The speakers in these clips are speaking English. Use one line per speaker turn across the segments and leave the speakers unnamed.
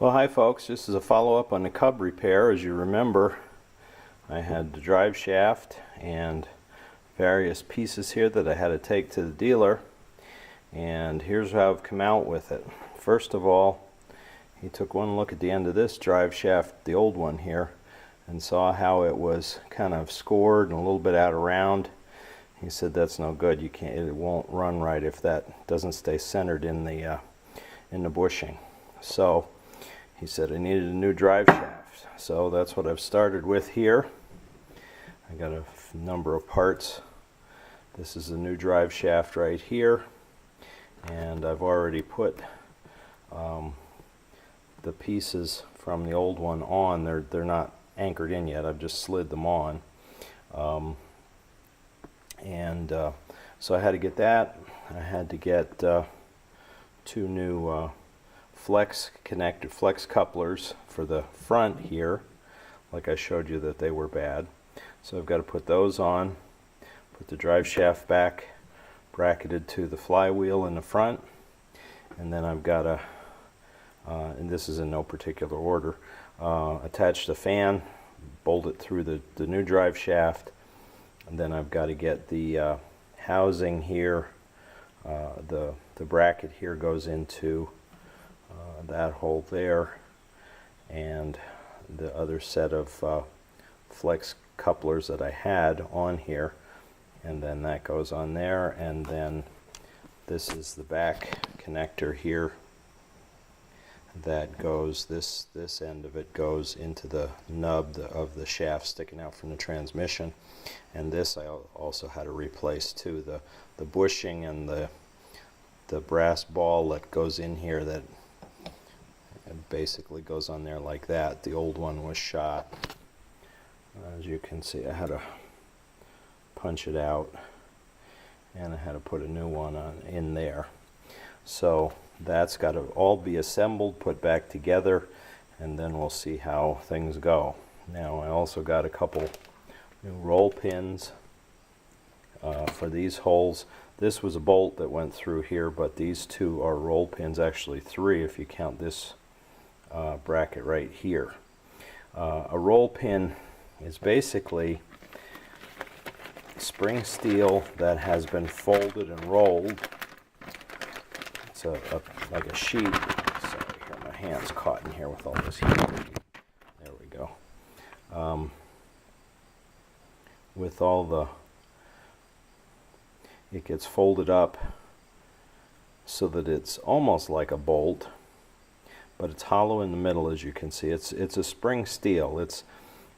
Well, hi folks, this is a follow-up on the Cub repair. As you remember, I had the drive shaft and various pieces here that I had to take to the dealer, and here's how I've come out with it. First of all, he took one look at the end of this drive shaft, the old one here, and saw how it was kind of scored and a little bit out of round. He said that's no good. It won't run right if that doesn't stay centered in the bushing. So he said I needed a new drive shaft, so that's what I've started with here. I got a number of parts. This is the new drive shaft right here, and I've already put the pieces from the old one on. They're not anchored in yet. I've just slid them on, so I had to get that. I had to get two new flex couplers for the front here, like I showed you that they were bad. So I've got to put those on, put the drive shaft back bracketed to the flywheel in the front, and then I've got to, and this is in no particular order, attach the fan, bolt it through the new drive shaft, and then I've got to get the housing here, the bracket here goes into that hole there, and the other set of flex couplers that I had on here, and then that goes on there, and then this is the back connector here that goes, this end of it goes into the nub of the shaft sticking out from the transmission, and this I also had to replace too, the bushing and the brass ball that goes in here that basically goes on there like that. The old one was shot. As you can see, I had to punch it out, and I had to put a new one in there. So that's got to all be assembled, put back together, and then we'll see how things go. Now I also got a couple new roll pins for these holes. This was a bolt that went through here, but these two are roll pins, actually three if you count this bracket right here. A roll pin is basically spring steel that has been folded and rolled. It's like a sheet. Sorry, here my hand's caught in here with all this heat. There we go. With all it gets folded up so that it's almost like a bolt, but it's hollow in the middle, as you can see. It's a spring steel. It's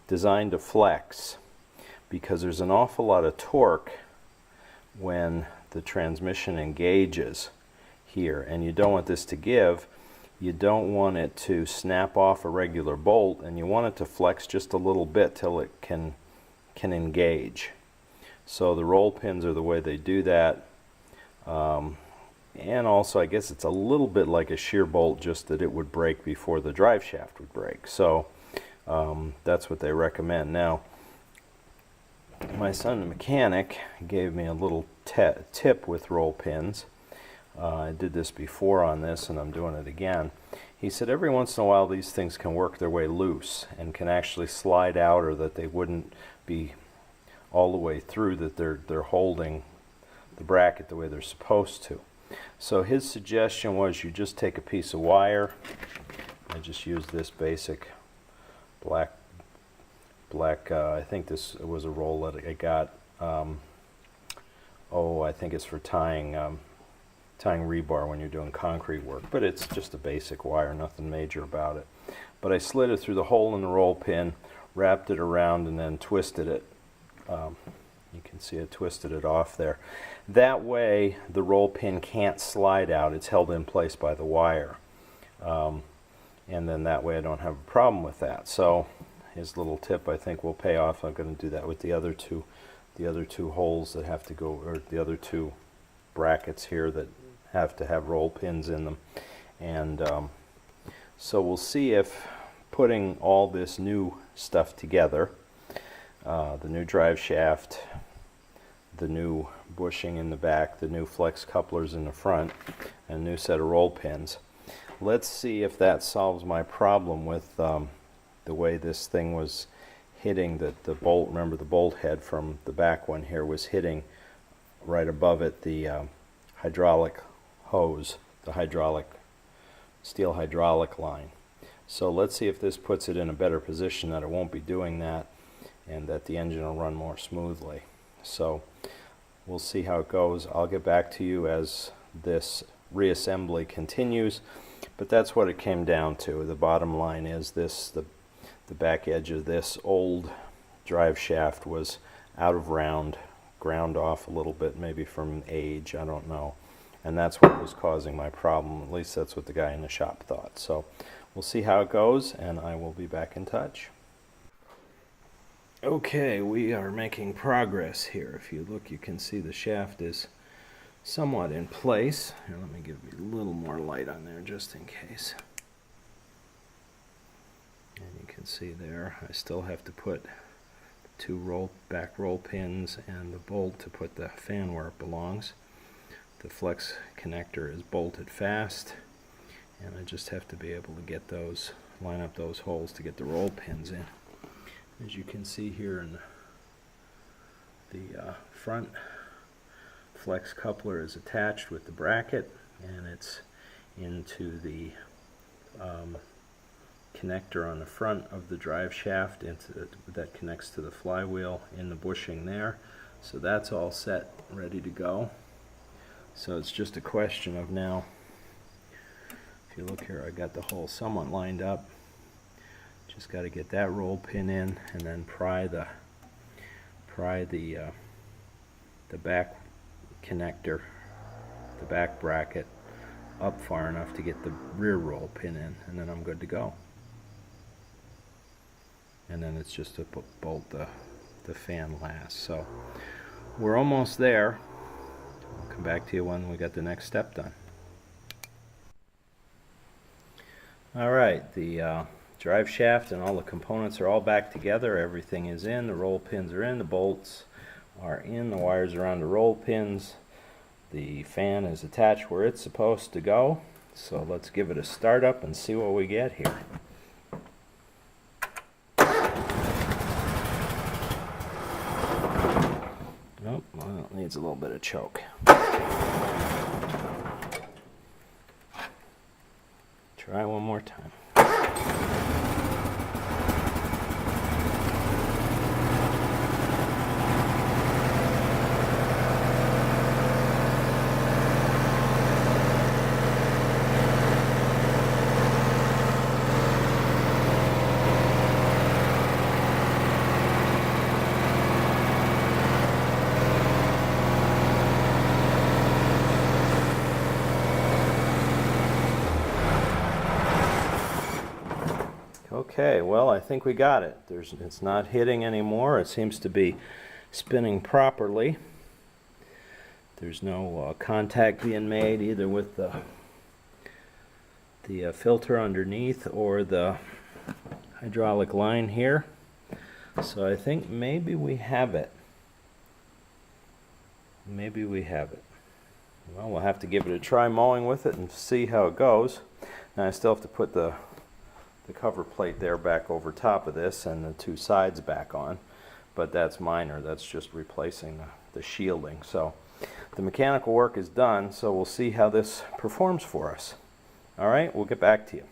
designed to flex because there's an awful lot of torque when the transmission engages here, and you don't want this to give. You don't want it to snap off a regular bolt, and you want it to flex just a little bit till it can engage. So the roll pins are the way they do that. And also, I guess it's a little bit like a shear bolt, just that it would break before the drive shaft would break. So that's what they recommend. Now, my son, the mechanic, gave me a little tip with roll pins. I did this before on this, and I'm doing it again. He said every once in a while these things can work their way loose and can actually slide out, or that they wouldn't be all the way through, that they're holding the bracket the way they're supposed to. So his suggestion was you just take a piece of wire. I just used this basic black I think this was a roll that I got, I think it's for tying rebar when you're doing concrete work, but it's just a basic wire, nothing major about it. But I slid it through the hole in the roll pin, wrapped it around, and then twisted it. You can see I twisted it off there. That way the roll pin can't slide out. It's held in place by the wire. And then that way I don't have a problem with that. So his little tip, I think, will pay off. I'm going to do that with the other two holes that have to go, or the other two brackets here that have to have roll pins in them. And so we'll see if putting all this new stuff together, the new drive shaft, the new bushing in the back, the new flex couplers in the front, and a new set of roll pins, let's see if that solves my problem with the way this thing was hitting the bolt. Remember, the bolt head from the back one here was hitting right above it the hydraulic hose, the steel hydraulic line. So let's see if this puts it in a better position, that it won't be doing that and that the engine will run more smoothly. So we'll see how it goes. I'll get back to you as this reassembly continues, but that's what it came down to. The bottom line is this: the back edge of this old drive shaft was out of round, ground off a little bit, maybe from age, I don't know, and that's what was causing my problem. At least that's what the guy in the shop thought. So we'll see how it goes, and I will be back in touch. Okay, we are making progress here. If you look, you can see the shaft is somewhat in place. Here, let me give you a little more light on there just in case. And you can see there, I still have to put two back roll pins and the bolt to put the fan where it belongs. The flex connector is bolted fast, and I just have to be able to get those, line up those holes to get the roll pins in. As you can see here in the front, flex coupler is attached with the bracket, and it's into the connector on the front of the drive shaft that connects to the flywheel in the bushing there. So that's all set, ready to go. So it's just a question of now, if you look here, I got the hole somewhat lined up. Just got to get that roll pin in and then pry the back connector, the back bracket, up far enough to get the rear roll pin in, and then I'm good to go. And then it's just to bolt the fan last. So we're almost there. I'll come back to you when we got the next step done. Alright, the drive shaft and all the components are all back together. Everything is in, the roll pins are in, the bolts are in, the wires are on the roll pins. The fan is attached where it's supposed to go. So let's give it a start up and see what we get here. Oh, well, it needs a little bit of choke. Try one more time. Okay, well, I think we got it. It's not hitting anymore. It seems to be spinning properly. There's no contact being made either with the filter underneath or the hydraulic line here. So I think maybe we have it. Maybe we have it. Well, we'll have to give it a try mowing with it and see how it goes. Now I still have to put the cover plate there back over top of this and the two sides back on, but that's minor. That's just replacing the shielding. So the mechanical work is done, so we'll see how this performs for us. Alright, we'll get back to you.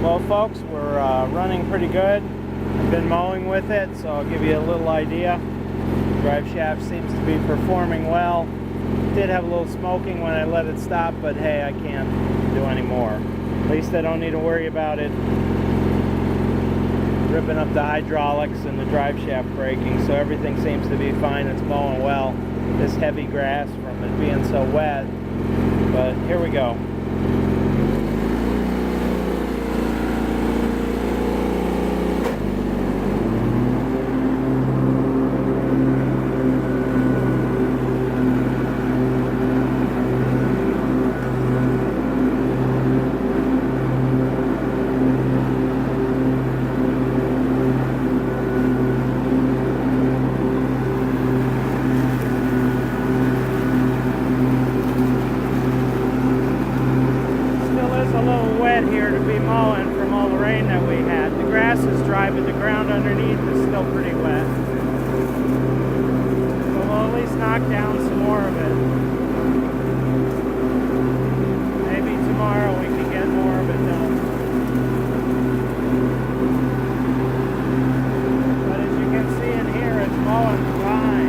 Well folks, we're running pretty good. I've been mowing with it, so I'll give you a little idea. The drive shaft seems to be performing well. Did have a little smoking when I let it stop, but hey, I can't do any more. At least I don't need to worry about it ripping up the hydraulics and the drive shaft breaking, so everything seems to be fine. It's mowing well. This heavy grass from it being so wet, but here we go.
a little wet here to be mowing from all the rain that we had. The grass is dry, but the ground underneath is still pretty wet. So we'll at least knock down some more of it. Maybe tomorrow we can get more of it done. But as you can see in here, it's mowing fine.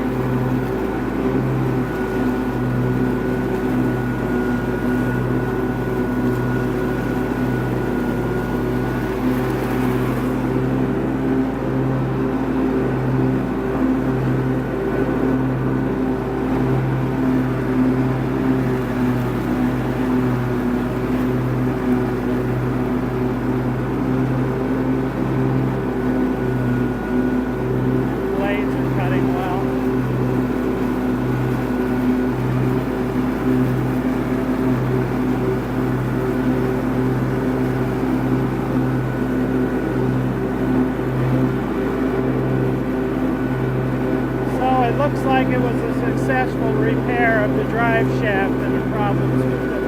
Looks like it was a successful repair of the drive shaft and the problems with the